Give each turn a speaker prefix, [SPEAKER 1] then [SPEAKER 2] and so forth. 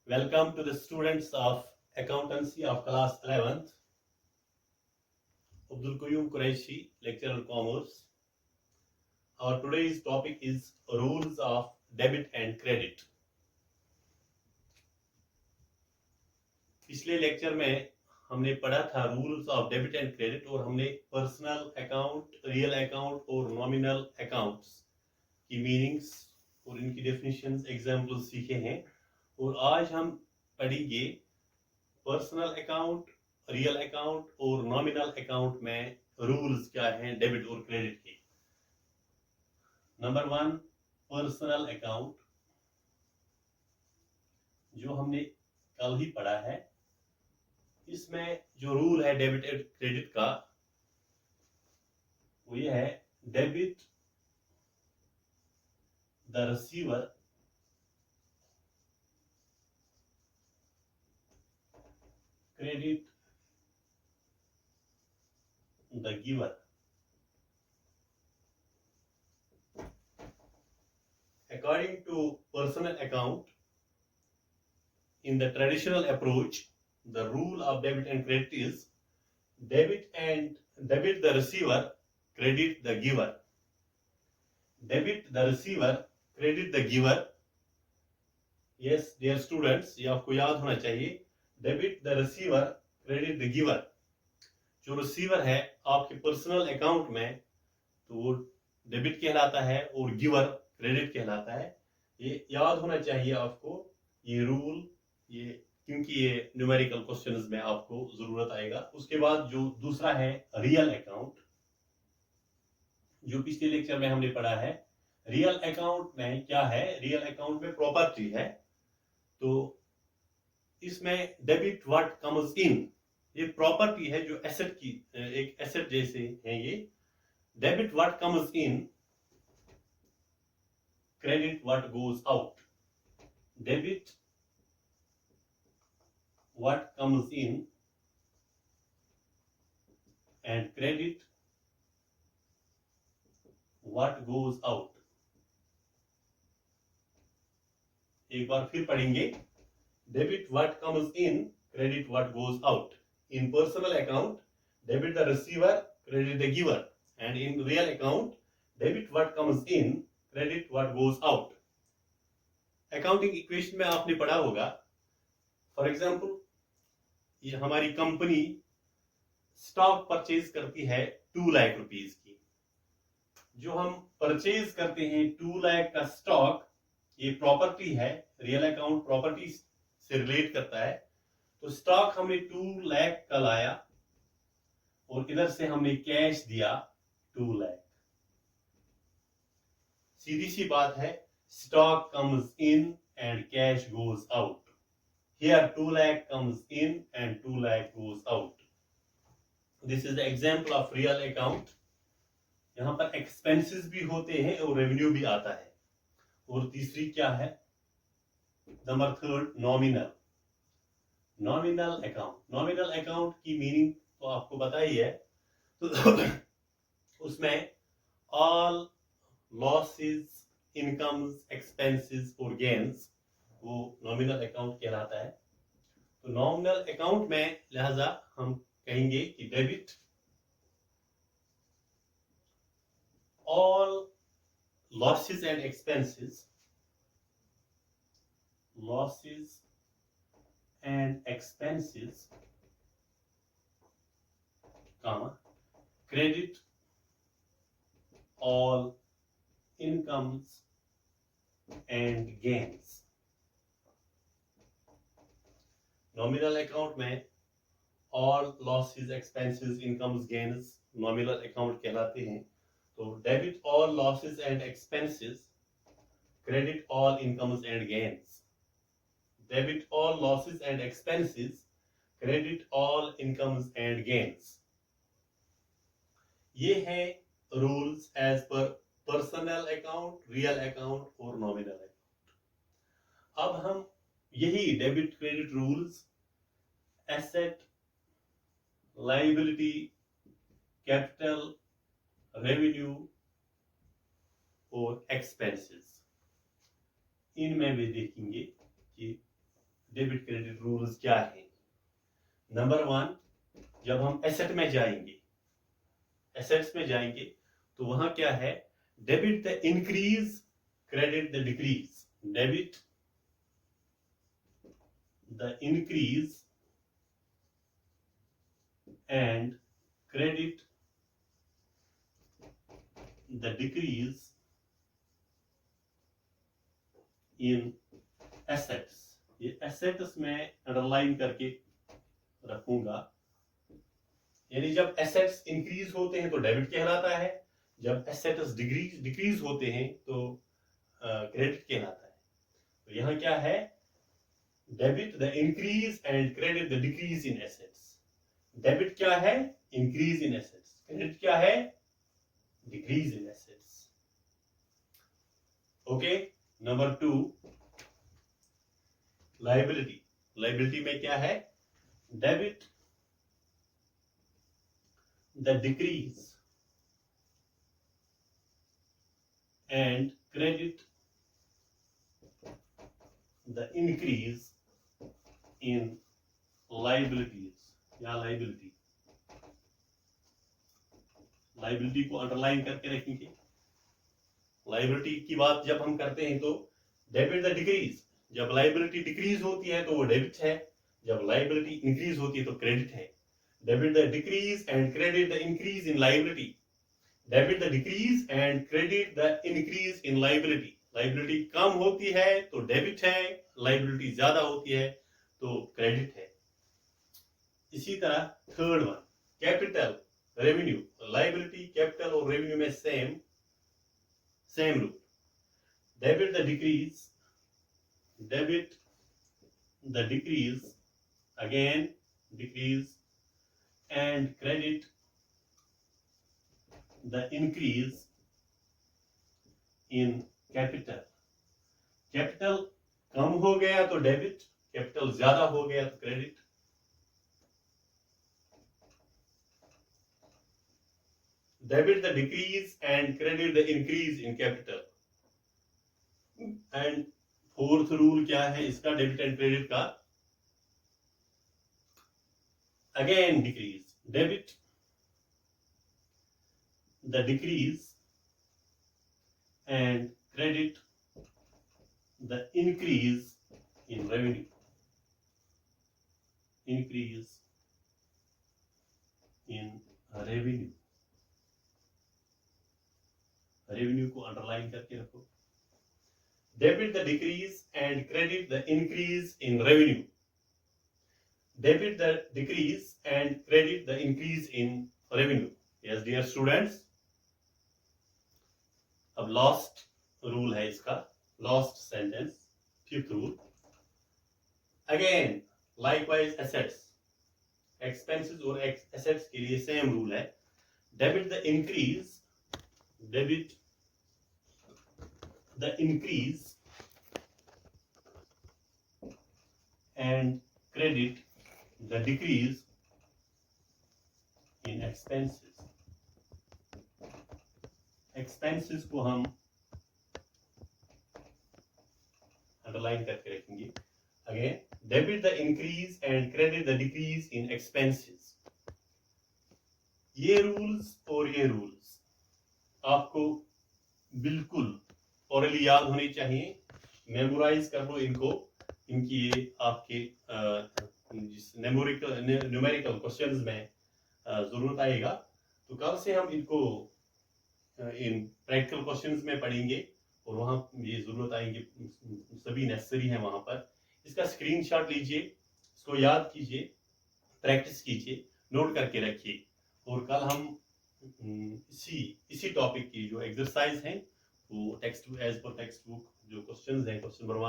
[SPEAKER 1] Welcome to the students of accountancy of class 11th. Abdul Qayyum Quraishi, lecturer commerce. Our today's topic is rules of debit and credit. पिछले lecture में हमने पढ़ा था rules of debit and credit और हमने personal account, real account और nominal accounts की meanings और इनकी डेफिनेशंस, एग्जांपल्स सीखे हैं। और आज हम पढ़ेंगे पर्सनल अकाउंट, रियल अकाउंट और नॉमिनल अकाउंट में रूल्स क्या हैं डेबिट और क्रेडिट के। नंबर 1, पर्सनल अकाउंट, जो हमने कल ही पढ़ा है। इसमें जो रूल है डेबिट एंड क्रेडिट का वो ये है, debit the receiver credit the giver. According to personal account, in the traditional approach, the rule of debit and credit is debit the receiver, credit the giver. Debit the receiver, credit the giver. Yes, dear students, ये आपको याद होना चाहिए। Debit the receiver, credit the giver. जो receiver है आपके personal account में तो वो डेबिट कहलाता है और गिवर क्रेडिट कहलाता है। ये याद होना चाहिए आपको ये रूल, ये क्योंकि ये न्यूमेरिकल क्वेश्चंस में आपको जरूरत आएगा। उसके बाद जो दूसरा है रियल अकाउंट, जो पिछले लेक्चर में हमने पढ़ा है। रियल अकाउंट में क्या है? रियल अकाउंट में प्रॉपर्टी है, तो इसमें डेबिट व्हाट कम्स इन, ये प्रॉपर्टी है जो एसेट की, एक एसेट जैसे है ये। Debit what comes in, credit what goes out. Debit what comes in and credit what goes out. एक बार फिर पढ़ेंगे, debit what comes in, credit what goes out. In personal account, debit the receiver, credit the giver. And in real account, debit what comes in, credit what goes out. Accounting equation में आपने पढ़ा होगा। For example, ये हमारी company stock purchase करती है 2 lakh rupees की। जो हम परचेज करते हैं 2 लाख का स्टॉक, ये प्रॉपर्टी है। रियल अकाउंट प्रॉपर्टी से रिलेट करता है। तो स्टॉक हमने 2 लाख का लाया और इधर से हमने कैश दिया 2 लाख। सीधी सी बात है, stock comes in and cash goes out. Here 2 lakh comes in and 2 lakh goes out. This is the example of real account. यहां पर एक्सपेंसेस भी होते हैं और रेवेन्यू भी आता है। और तीसरी क्या है? Number 3, nominal. Nominal account, nominal account की मीनिंग तो आपको पता ही है। तो उसमें ऑल लॉसेस, इनकम्स, एक्सपेंसेस और गेन्स, वो नॉमिनल अकाउंट कहलाता है। तो नॉमिनल अकाउंट में लिहाजा हम कहेंगे कि debit all losses and expenses, losses and expenses, comma, credit all incomes and gains. Nominal account में all losses, expenses, incomes, gains nominal account कहलाते हैं। तो debit all losses and expenses, credit all incomes and gains. Debit all losses and expenses, credit all incomes and gains. ये है rules as per personal account, real account और nominal account. अब हम यही debit credit rules asset, liability, capital, revenue और expenses, इनमें भी देखेंगे कि डेबिट क्रेडिट रूल्स क्या है? नंबर 1, जब हम एसेट में जाएंगे, एसेट्स में जाएंगे तो वहां क्या है? Debit the increase, credit the decrease. Debit the increase and credit the decrease in assets। ये assets में अंडरलाइन करके रखूंगा, यानी जब assets इंक्रीज होते हैं तो डेबिट कहलाता है, जब assets डिक्रीज होते हैं तो क्रेडिट कहलाता है। तो यहाँ क्या है? Debit the increase and credit the decrease in assets. Debit क्या है? Increase in assets. क्रेडिट क्या है? Decrease in assets. Okay. Number 2, liability. Liability में क्या है? Debit the decrease and credit the increase in liabilities या लायबिलिटी। लायबिलिटी को underline करके रखेंगे। लायबिलिटी की बात जब हम करते हैं तो डेबिट द डिक्रीज, जब लायबिलिटी डिक्रीज होती है तो वो डेबिट है, जब लायबिलिटी इंक्रीज होती है तो क्रेडिट है। Debit the decrease and credit the increase in liability. Debit the decrease and credit the increase in liability. Liability कम होती है तो डेबिट है, लायबिलिटी ज्यादा होती है तो क्रेडिट है। इसी तरह third one, capital revenue. Liability, capital और रेवेन्यू में same rule. Debit the decrease, debit the decrease, again decrease, and credit the increase in capital. Capital कम हो गया तो डेबिट, कैपिटल ज्यादा हो गया तो credit. Debit the decrease and credit the increase in capital. And fourth rule क्या है इसका, डेबिट एंड क्रेडिट का? Again decrease, debit the decrease and credit the increase in revenue, increase in revenue। revenue को underline करके रखो। Debit the decrease and credit the increase in revenue. Debit the decrease and credit the increase in revenue. Yes dear students, अब last rule है इसका, last sentence, fifth rule. Again likewise assets, expenses और assets के लिए same rule है। Debit the increase, debit the increase and credit the decrease in expenses. Expenses को हम underline करके रखेंगे। Again, debit the increase and credit the decrease in expenses. ये rules और ये रूल्स आपको बिल्कुल ओरली याद होने चाहिए। मेमोराइज कर लो इनको, इनकी ये आपके न्यूमेरिकल क्वेश्चंस में जरूरत आएगा। तो कल से हम इनको इन प्रैक्टिकल क्वेश्चंस में पढ़ेंगे और वहाँ ये जरूरत आएंगे, सभी नेसेसरी है वहां पर। इसका स्क्रीनशॉट लीजिए, इसको याद कीजिए, प्रैक्टिस कीजिए, नोट करके रखिए। और कल हम इसी टॉपिक की जो एक्सरसाइज हैं वो text as per text book जो क्वेश्चंस हैं, क्वेश्चन नंबर 1